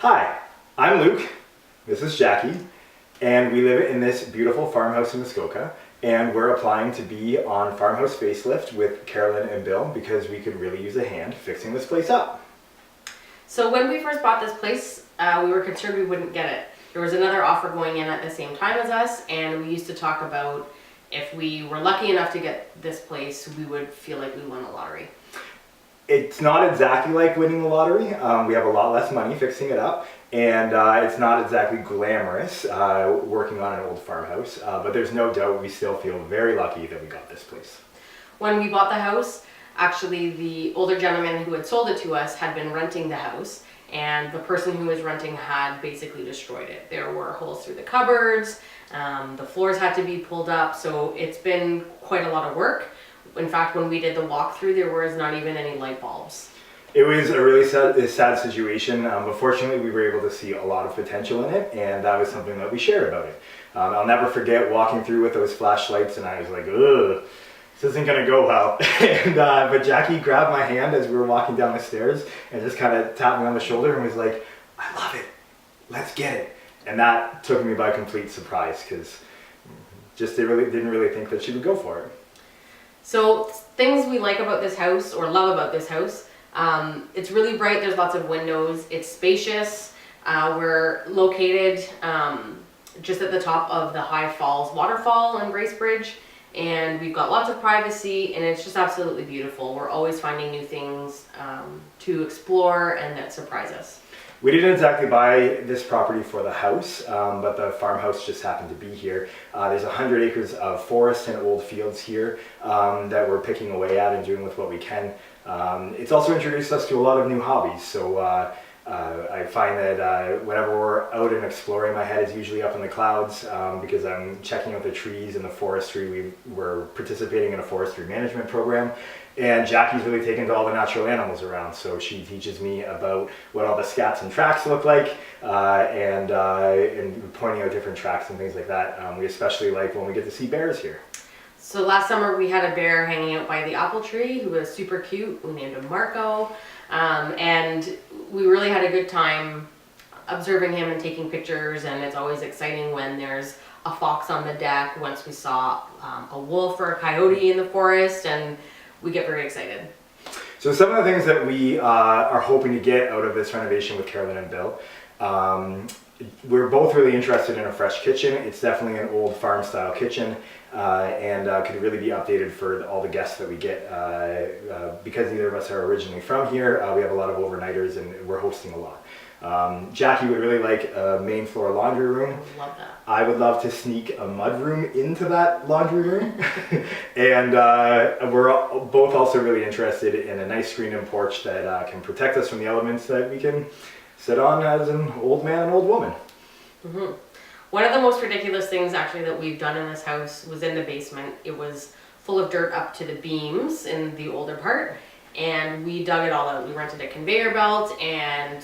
Hi, I'm Luke, this is Jackie, and we live in this beautiful farmhouse in Muskoka, and we're applying to be on Farmhouse Facelift with Carolyn and Bill because we could really use a hand fixing this place up. So when we first bought this place, we were concerned we wouldn't get it. There was another offer going in at the same time as us, and we used to talk about if we were lucky enough to get this place, we would feel like we won the lottery. It's not exactly like winning the lottery. We have a lot less money fixing it up, and it's not exactly glamorous working on an old farmhouse, but there's no doubt we still feel very lucky that we got this place. When we bought the house, actually the older gentleman who had sold it to us had been renting the house, and the person who was renting had basically destroyed it. There were holes through the cupboards, the floors had to be pulled up, so it's been quite a lot of work. In fact, when we did the walkthrough, there was not even any light bulbs. It was a really sad situation, but fortunately we were able to see a lot of potential in it, and that was something that we shared about it. I'll never forget walking through with those flashlights, and I was like, ugh, this isn't gonna go well. But Jackie grabbed my hand as we were walking down the stairs and just kind of tapped me on the shoulder and was like, I love it, let's get it. And that took me by complete surprise because just didn't really think that she would go for it. So things we like about this house, or love about this house, it's really bright, there's lots of windows, it's spacious, we're located just at the top of the High Falls waterfall in Bracebridge, and we've got lots of privacy, and it's just absolutely beautiful. We're always finding new things to explore and that surprise us. We didn't exactly buy this property for the house, but the farmhouse just happened to be here. There's 100 acres of forest and old fields here that we're picking away at and doing with what we can. It's also introduced us to a lot of new hobbies, so I find that whenever we're out and exploring, my head is usually up in the clouds because I'm checking out the trees and the forestry. We're participating in a forestry management program, and Jackie's really taken to all the natural animals around, so she teaches me about what all the scats and tracks look like and pointing out different tracks and things like that. We especially like when we get to see bears here. So last summer we had a bear hanging out by the apple tree who was super cute. We named him Marco, and we really had a good time observing him and taking pictures, and it's always exciting when there's a fox on the deck. Once we saw a wolf or a coyote in the forest, and we get very excited. So some of the things that we are hoping to get out of this renovation with Carolyn and Bill, we're both really interested in a fresh kitchen. It's definitely an old farm style kitchen and could really be updated for all the guests that we get. Because neither of us are originally from here, we have a lot of overnighters and we're hosting a lot. Jackie would really like a main floor laundry room. Love that. I would love to sneak a mud room into that laundry room. And we're both also really interested in a nice screened-in porch that can protect us from the elements that we can sit on as an old man and old woman. Mm-hmm. One of the most ridiculous things actually that we've done in this house was in the basement. It was full of dirt up to the beams in the older part, and we dug it all out. We rented a conveyor belt, and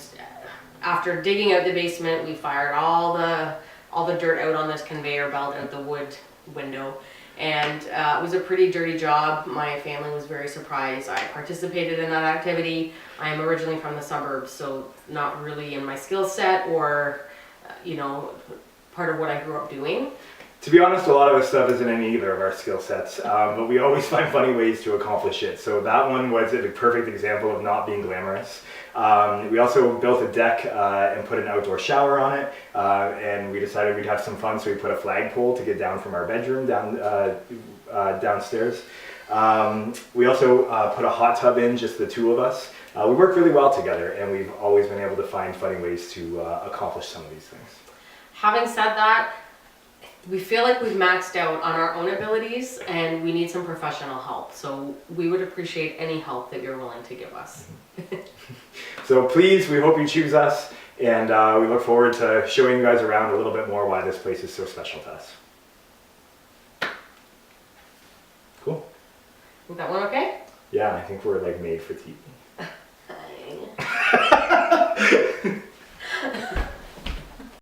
after digging out the basement, we fired all the dirt out on this conveyor belt out the wood window, and it was a pretty dirty job. My family was very surprised. I participated in that activity. I am originally from the suburbs, so not really in my skill set or part of what I grew up doing. To be honest, a lot of this stuff isn't in either of our skill sets, but we always find funny ways to accomplish it. So that one was a perfect example of not being glamorous. We also built a deck and put an outdoor shower on it, and we decided we'd have some fun, so we put a flagpole to get down from our bedroom downstairs. We also put a hot tub in, just the two of us. We work really well together, and we've always been able to find funny ways to accomplish some of these things. Having said that, we feel like we've maxed out on our own abilities and we need some professional help. So we would appreciate any help that you're willing to give us. So please, we hope you choose us, and we look forward to showing you guys around a little bit more why this place is so special to us. Cool. Is that one okay? Yeah, I think we're like made for TV.